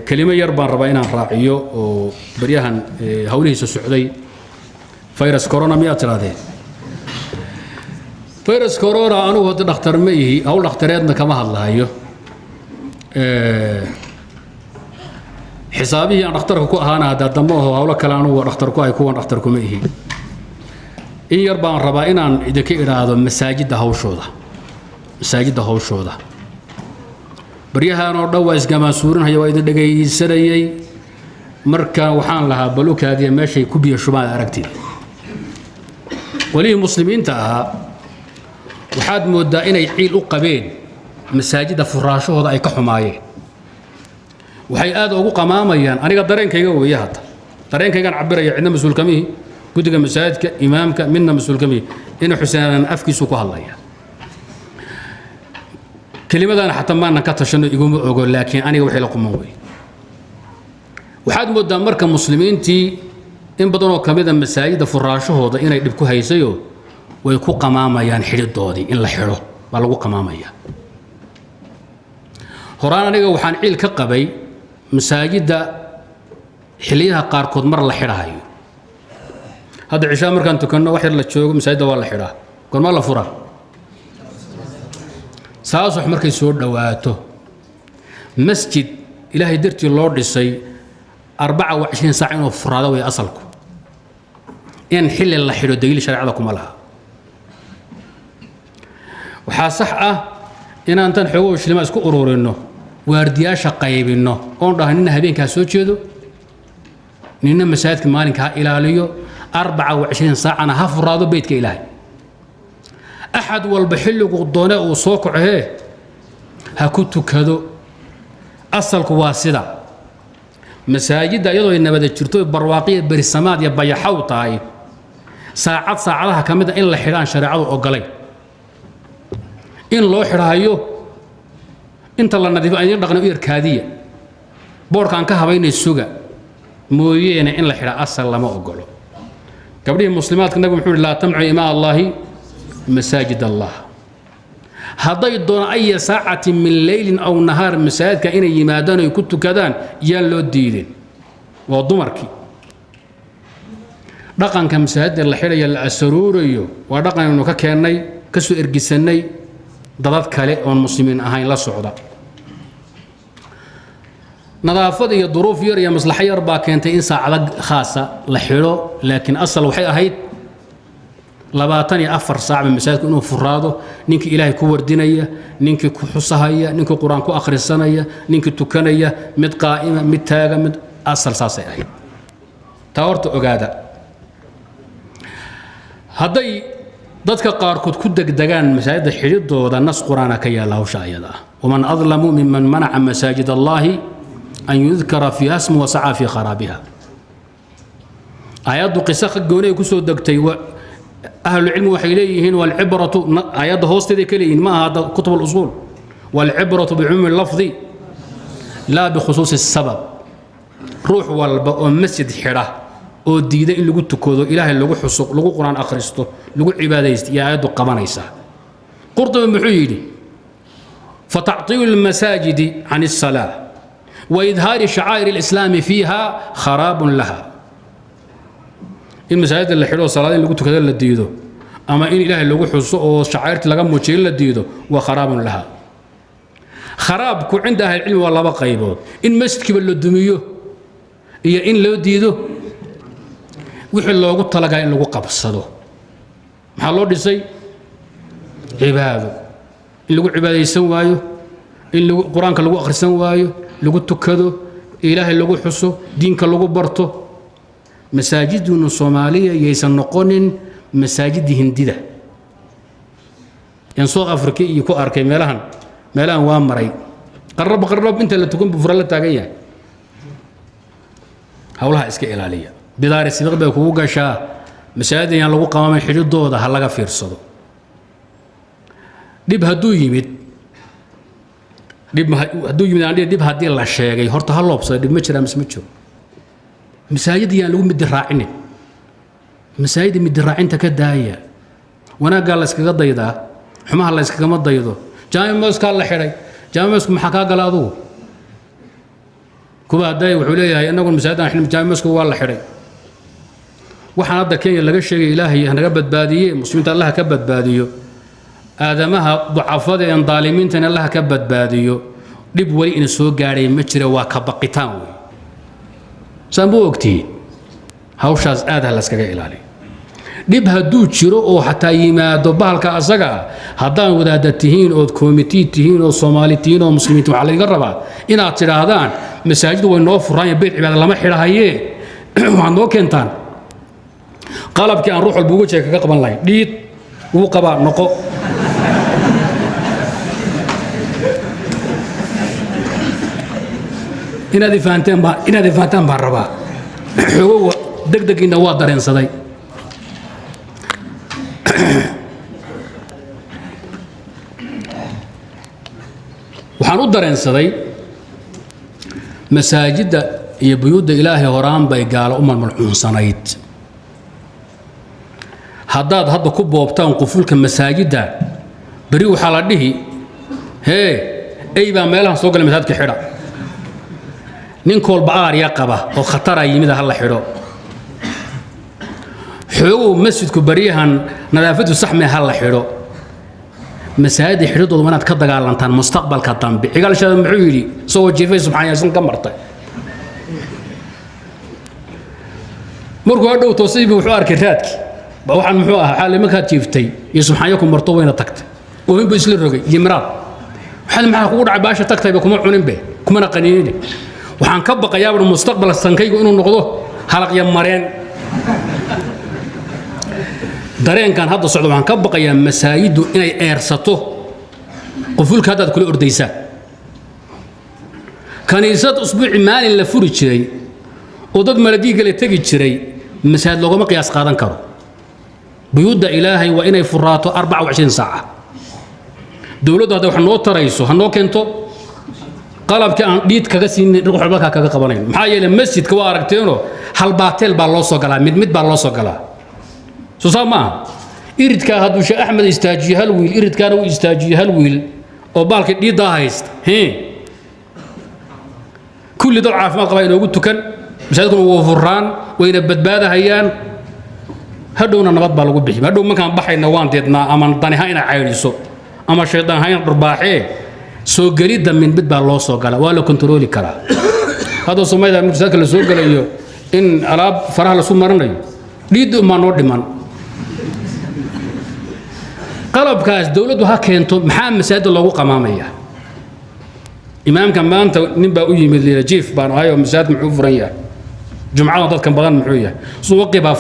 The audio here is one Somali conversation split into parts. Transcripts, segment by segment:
كلمة يربان ربعين راعيو وبريهن هوله السعودي فيروس كورونا مئة هذه فيروس كورونا أنا هو دكتور ميه أو دكتوراتنا كما الله أيوه حسابي أنا دكتور كو أنا هذا دموه أو لك أنا هو دكتور كو يكون دكتور كو ميه إن يربان ربعين إذا كإرادة هذا مساجد هوشوده مساجد هوشوده بريها نوردوا إسقام سورن هي وايد دقي سريي مركا وحان لها بلوك هذه ماشي كوبي شمال أركتي وليه مسلمين تاها وحاد مدائنا يحيل أقبين مساجد فراشة هذا أي كحماية وحي آدو قماميا أنا قدرين كي يقول يا هذا قدرين كي كان عبر عندنا مسؤول كميه قد مساجدك إمامك منا مسؤول كميه إنه حسين أفكي سوق الله يعني. كلمة أنا حتى ما نكتشف يقول لكن أنا وحي لكم موي وحد مدة مركز مسلمين تي إن بدنوا كمية مساجد فراشه هذا إن يدبكوا هيسيو ويكون قمامة يعني حريد دودي إن لحره بلغوا قمامة هرانا نيجا وحن عيل كقبي مساجد حليها قاركود مر لحرها هيو هذا عشاء مركان تكنا واحد لتشوق مساجد ولا لحرها كل ما لا فرا ساسح مركي سور دواته مسجد إلهي درتي اللورد السي 24 ساعة وفرادة ويا أصلكم إن حل الله حلو دليل شريعتكم لها وحاصحة إن أنت نحوش لما اسكو قرورينه واردياش قايبينه أون راهن هبين كاسوتشيدو نينا مساجدك مالك إلى ليو 24 ساعة أنا هفرادة بيتك إلهي أحد والبحل قدونا وصوكع هي هكوتو كذو أصلك واسدة مساجد أيضا إن بدأ تشرتوي برواقية برسمات يبقى يحوطاي ساعات ساعاتها كمدة إلا حيران شريعة أوقلي إن لو حرايو إنت الله نذيب أن يرغن إركادية بور كان كهبين السوق مويين إلا حرا أصل لما أقوله قبل المسلمات النبي محمد لا تمعوا إماء الله مساجد الله هذا يدون أي ساعة من ليل أو نهار مساجد كأن يمادان يكت كذان يلو الدين وضمركي رقم كمساجد اللي حيل يلا السروريو ورقم إنه كأني كسو إرجسني ضلات كله والمسلمين أهين لا صعدا نظافة هي ظروف يا مصلحة يربا كانت إنسان على خاصة لحيله لكن أصل وحي أهيد لباتني أفر ساعة من مساجد إنه فراده نينك إلهي كور دينية نينك كحصهية نينك قرآن كو آخر السنة نينك تكنية مد قائمة مد تاجة مد أصل ساسي أهيد تورت أجادة هذي dadka qaarkood ku degdegaan masaajida xididooda nas quraana ka yaala hawshaayada waman adlamu mimman manaca masaajid allahi an yudkara fiha ismu wa sa'a fi kharabiha ayadu qisa goonay ku soo degtay ahlu ilmi waxay leeyihiin wal ibratu ayadu hoosteeda kaliin ma hada kutub al usul wal ibratu bi umum al lafzi la bi khusus al sabab ruux walba oo masjid xira oo diida in lagu tukado ilaahay lagu xusuq lagu quraan akhristo lagu cibaadaysto ya ayadu qabanaysa qurtubi muxuu yiri fata'tiu al-masajid 'an as-salah wa idhar sha'air al-islam fiha kharab laha المساجد اللي حلوه صلاه lagu tukado la diido ama in ilaahay lagu xuso oo sha'airta laga muujiyo la diido wa kharab laha kharab ku cinda ahli ilmi wala qaybood in masjidka la dumiyo iyo in loo diido wixii loogu talagalay in lagu qabsado maxaa loo dhisay cibaado in lagu cibaadeysan waayo in lagu quraanka lagu akhrisan waayo lagu tukado ilaahay lagu xuso diinka lagu barto masaajiduna Soomaaliya yeysan noqonin masaajid hindida in South Africa iyo ku arkay meelahan waa maray qarrab inta la tukan bufra la taagan yahay hawlaha iska ilaaliya bidaar sidaq bay kugu gashaa masaajidyan lagu qaamay xididooda ha laga fiirsado dib haduu yimid dib hadii la sheegay horta ha loobsado dib ma jira ma jiro masaajidyan lagu mid raacin masaajid mid raacinta ka daaya wanaaga la iskaga daydaa xumaha la iskaga ma daydo jaamiska la xiray jaamiska maxaa ka gala adigu كوبا داي وحوليه إنه المساعدة إحنا جامع مسكو والله حري وحنا هذا كين لقى شيء إلهي إحنا قبض بادية مسلمين الله كبد باديو آدمها ضعفاء إن ظالمين تن الله كبد باديو لبولي إن سوق قاري متر وكبقتان سامبو وقتي هاوشاز آده لسكا إلالي dhib hadduu jiro oo xataa yimaado bahalka asaga haddaan wadaada tihiin oo committee tihiin oo Soomaali tihiin oo muslimiin waxa laga rabaa inaad tiraahdaan masaajidu way noo furaan beed cibaada lama xirahaye waxaan noo keentaan qalabkii aan ruux walba ugu jeeka ka qaban lahayn dhiid uu qaba noqo inaad fahantaan baan rabaa xogo degdegina waa dareensaday waxaan u dareensaday masaajidda iyo buyuudda ilaahay horaan bay gaalo u malmalcuunsanayd haddaad hadda ku boobtaan qufulka masaajidda beri waxaa la dhihi hee ey baa meelahan soo galay masaajidka xidha nin kolba aarya qaba oo khatara yimid ha la xidho xoogow masjidku baryahan nadaafadu saxmee ha la xidho مساجد حدود ومنات كذا قال لنتان مستقبل كتام بحقال شهادة معيري سوى جيفي سبحانه يسن كمرته مركو هذا توصيبي وحوار كراتك بوحن محوها حالي ما كانت جيفتي يسبحانه يكون مرطوين تكت وين بيسل الرقي يمرات حال معه قول عباشة تكت يبقى كم عنين به كم أنا قنيني وحن كبق يابر المستقبل السنكي إنه نقضه حلق يمرين dareen kan hadda socdo waxaan ka baqayaa masaajidu inay eersato qofulka hadda kula ordaysa kaniisad usbuuci maalin la furi jiray oo dad maladiiga la tagi jiray masaajid loogama qiyaas qaadan karo buyuudda ilaahay waa inay furaato 24 saaca dawladdu hadda wax noo tarayso ha noo keento qalabka aan dhiid kaga siinin ruux walba kaga qabanayn maxaa yeelay masjidka waa aragteeno hal baatel baa loo soo galaa mid baa loo soo galaa سوسما إريد كهذا وش أحمد يستاجي هالويل إريد كانوا يستاجي هالويل أو بالك دي ضايست هي كل ضعف ما قبل لو قلت كان مش هتكون وفران وين بدبادة هيان هدونا نبض بالو بيجي هدو ما كان بحي نوان تدنا أما طني هاينا عايرسو أما الشيطان هاين رباحي سو قريد من بد بالله سو قال ولا كنترولي كلا هذا سميدا المساك اللي سو قال إن ألاب فرح لسومرني ليدو ما نودي من قلب كاس دولته ها كينتو محام مساجد لوgu qamaamaya imaamka maanta nin baa u yimid leeyahay baan ayo masaajid muxuu furan yahay jumcada dadkan badan muxuu yahay suuqi baa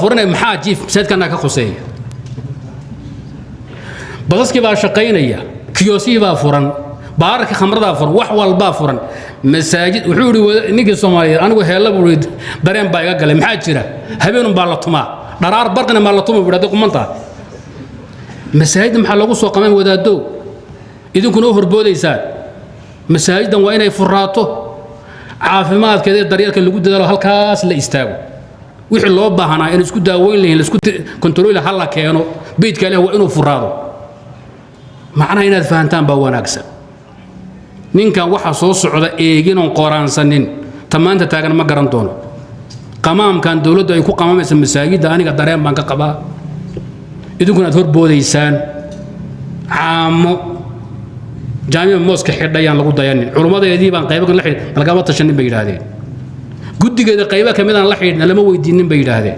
furan maxaa jiif masaajidkana ka qoseeya basaski baa shaqaynaya kiyoosi baa furan baarka khamrada furan wax walba furan masaajid wuxuu yiri ninkii Soomaaliyeed anigu heela buu dareen baa iga galay maxaa jira habeenun baa la tumaa daraar barqna ma la tumo buu dadku manta masaajid maxaa lagu soo qamaan wadaado idinkuna horboodaysaa masaajidan waa inay furaato caafimaadkeeda daryeelka lagu dadaalo halkaas la istaago wixii loo baahanaa in isku daaweyn lahayn la isku kontrool hal la keeno beedka leh waa inuu furaado macna inaad fahantaan baa wanaagsan ninkan waxa soo socda eegin oo qoraansanin tamaanta taagan ma garan doono qamaamkan dawladdu ay ku qamaamaysa masaajida aniga dareen baan ka qabaa idinkuna aad horboodaysaan caamo jaamica mooska xidhayaan lagu dayanin culummadeedii baan qaybo la xidhin lagama tashanin bay yiraahdeen guddigeeda qaybo ka mid aan la xidhin lama weydiinin bay yiraahdeen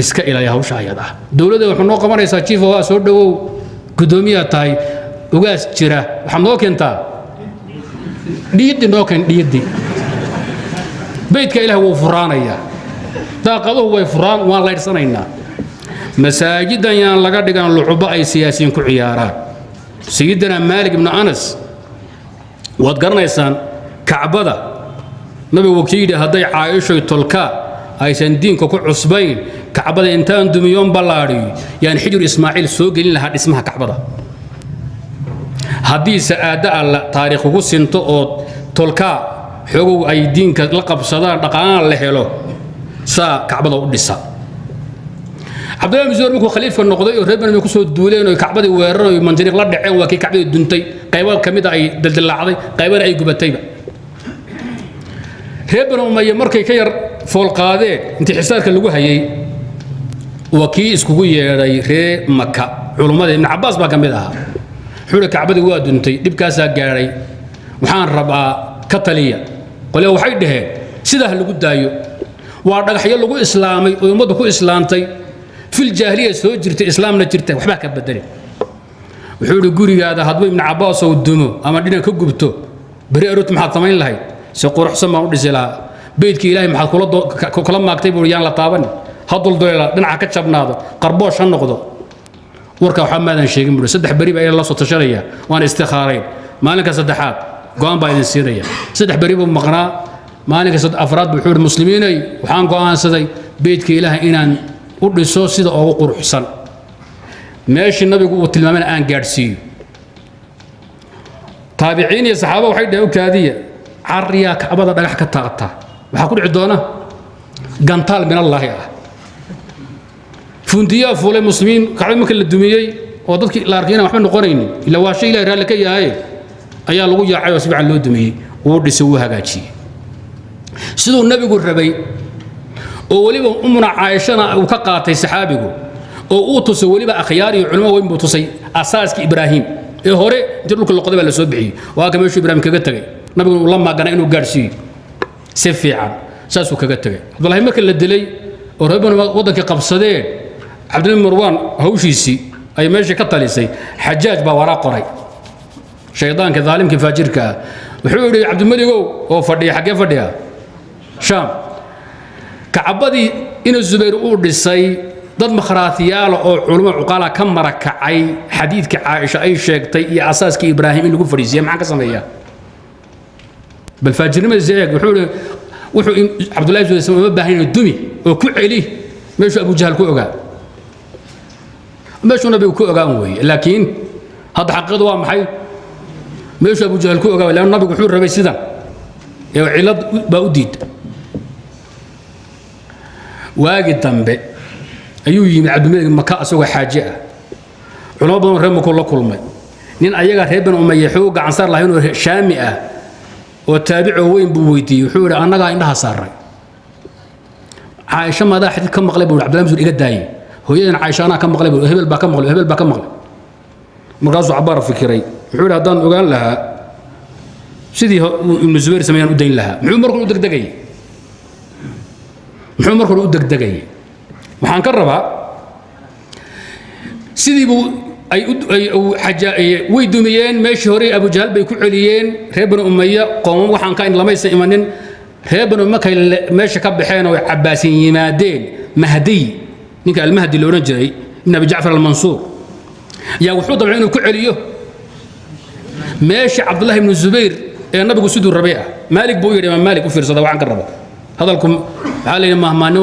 iska ilaahay hawsha ayada dawladda waxay noo qabanaysaa chief waa soo dhawow gudoomiyaha tahay ugaas jira waxa noo keentaa dhiidi noo keen dhiidi beedka ilaahay wuu furaanaya daaqaduhu way furaan waan leersanaynaa masaajidan yaan laga dhigan lucuba ay siyaasiyiin ku ciyaaraan سيدنا مالك بن أنس واتقرنيسان كعبدا نبي وكيل هدي عائشة تلكا أي سندين كوكو عصبين كعبدا إنتان دميون بلاري يعني حجر إسماعيل سوق لها اسمها كعبدا حديث أداء تاريخ سنتو تلكا حقوق أي دين كلقب صدار دقان لحلو سا كعبدا ودسا عبد الله بن زبير مكو خليفه النقضي وربنا ما كسو دولين oo kacbada weerar oo manjiriq la dhaceen waa kii kacbada duntay qaybo kamid ay daldalacday qaybana ay gubatayba reebana umay markay ka yar fool qaadeen intii xisaarka lagu hayay وكي اسكو ييراي ري مكه علماء ابن عباس با كميد اها خول كعبدي وا دنتي دبكاسا غاراي waxaan rabaa ka taliya qole waxay dhaheen sida lagu daayo waa dhagaxyo lagu islaamay oo ummadu ku islaantay fil jaahiliya soo jirtay islaamna jirtay waxba ka bedelay wuxuu yiri gurigaada hadba ibn Abbas oo dumo ama dhina ka gubto bari arut maxaa samayn lahayd si quruxsan ma u dhisi lahaa beedkii ilaahay maxaa kula maagtay buu yaan la taaban hadul doyla dhinaca ka jabnaado qarboosh ha noqdo warka waxa maadan sheegin buu saddex bari baa la soo tashanaya waan istikhaareen maalinka saddexaad go'aan baa idin siinaya saddex bari buu maqnaa maalinka afraad buu xur muslimiinay waxaan go'aansaday beedka ilaahay inaan u dhiso sida ugu quruxsan meeshii nabigu uu tilmaamay aan gaarsiiyo taabiciin iyo saxaabo waxay dhahay kaadiya cariya kacbada dhagax ka taaqta waxa ku dhici doona gantaal min Allah ah fundiya fuulay muslimiin kacbada markii la dumiyay oo dadkii la arkayna waxba noqonaynin ila waa shay ilaahay raali ka yahay ayaa lagu yaacay oo si fiican loo dumiyay oo dhisay uu hagaajiyay sidoo nabigu rabay oo waliba umuna Aisha uu ka qaatay saxaabigu oo uu tusay waliba akhyaar iyo culimo weyn buu tusay asaaska Ibraahim ee hore inta dhulka la qoday la soo bixiyay waa ka meesha Ibraahim kaga tagay nabigu uu la maagana inuu gaarsiiyo si fiican saasuu kaga tagay Abdullahi marka la dilay oo reebana wadanka qabsadeen Abdul Marwan hawshiisi ay meesha ka talisay Xajaaj baa wara qoray shaydaanka dhaalimka faajirka wuxuu yiri Abdul Maligow oo fadhiya xagee fadhiya Sham kacbadii in Zubayr uu dhisay dad makhraatiyaal oo culimo uqala ka marakacay xadiidka Aisha ay sheegtay iyo asaaska Ibraahim in lagu fariisiyay maxaa ka sameeyaa bal faajirnimada zeeg wuxuu Abdullah ibn Zubayr ma baahan dumi oo ku celi meesha Abu Jahl ku ogaa meesha nabigu ku ogaan way laakiin hada xaqiiqadu waa maxay meesha Abu Jahl ku ogaa ilaa nabigu wuxuu rabay sidan ee cilad ba u diid waagi dambe ayuu yimid Abdullah Makka asagoo xaaji ah culimo badan reer Makka la kulmay nin ayaga reer Bani Umayya xoog gacan saar lahayn oo Shaami ah oo taabici weyn buu weydiiyay wuxuu yiri anaga indhaha saaray Aisha ma xadiid ka maqlay buu Abdullah ibn iga daayay hooyadan Aisha ana ka maqlay buu hebel ba ka maqlay markaasuu cabaar fikiray wuxuu yiri hadaan ogaan lahaa sidii ibn Zubayr sameeyaan u dayn lahaa muxuu markuu u degdegay waxaan ka rabaa sidii buu ay way dumiyeen meeshii hore Abu Jahl bay ku celiyeen reer Bani Umayya qoom waxaan ka in lamaysan imanin reer Bani Umayya meesha ka baxeen oo Cabbaasiin yimaadeen Mahdi ninka al-Mahdi loo oran jiray ibn Abi Ja'far al-Mansur yaa wuxuu dabcan inuu ku celiyo meesha Abdullah ibn Zubayr ee nabigu sidoo rabay Malik buu yiri Malik u fiirsada waxaan ka rabo hadalku waxa la yiraahdaa mahmaan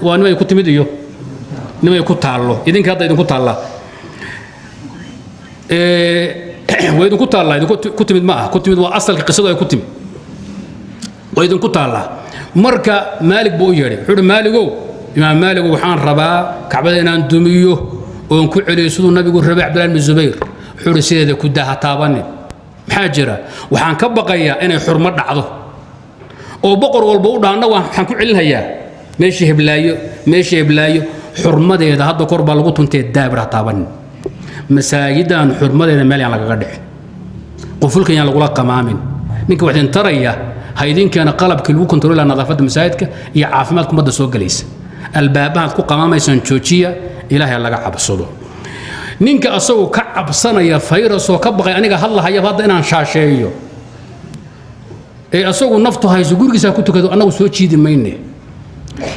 waa nimay ku timid iyo nimay ku taalo idinka hadda idinku taala way idinku taala idinku ku timid ma aha ku timid waa asalka qisadu ay ku timid way idinku taala marka Malik buu yiri wuxuu Maligow imaam Malik waxaan rabaa kacbada inaan dumiyo oo ku celiyo sidoo nabigu rabay Abdullah ibn Zubayr wuxuu sideeda ku daha taabanin maxaa jira waxaan ka baqayaa inay xurmo dhacdo oo boqor walba u dhaana waxaan ku celinayaa meeshii heblaayo xurmadeeda hadda kor baa lagu tuntay daabira taaban masaajidan xurmadeeda meel aan laga dhicin qofulkan aan lagu la qamaamin ninka waxaan taraya haydinkeena qalabka lagu kontrolaa nadaafada masaajidka iyo caafimaadka umada soo galaysa albaabaha ku qamaamaysan joojiya ilaahay laga cabsado ninka asagoo ka cabsanaya fayras oo ka baqay aniga hadlahaya hadda inaan shaasheeyo ee asagoo naftu hayso gurigiisa ku tukado anagu soo jiidi mayne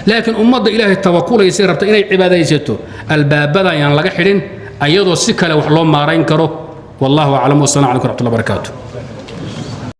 laakiin umada ilaahay tawakkulaysa rabta inay cibaadaysato albaabada ayaan laga xidhin ayadoo si kale wax loo maarayn karo wallahu a'lam wa salaamu alaykum wa rahmatullahi wa barakatuh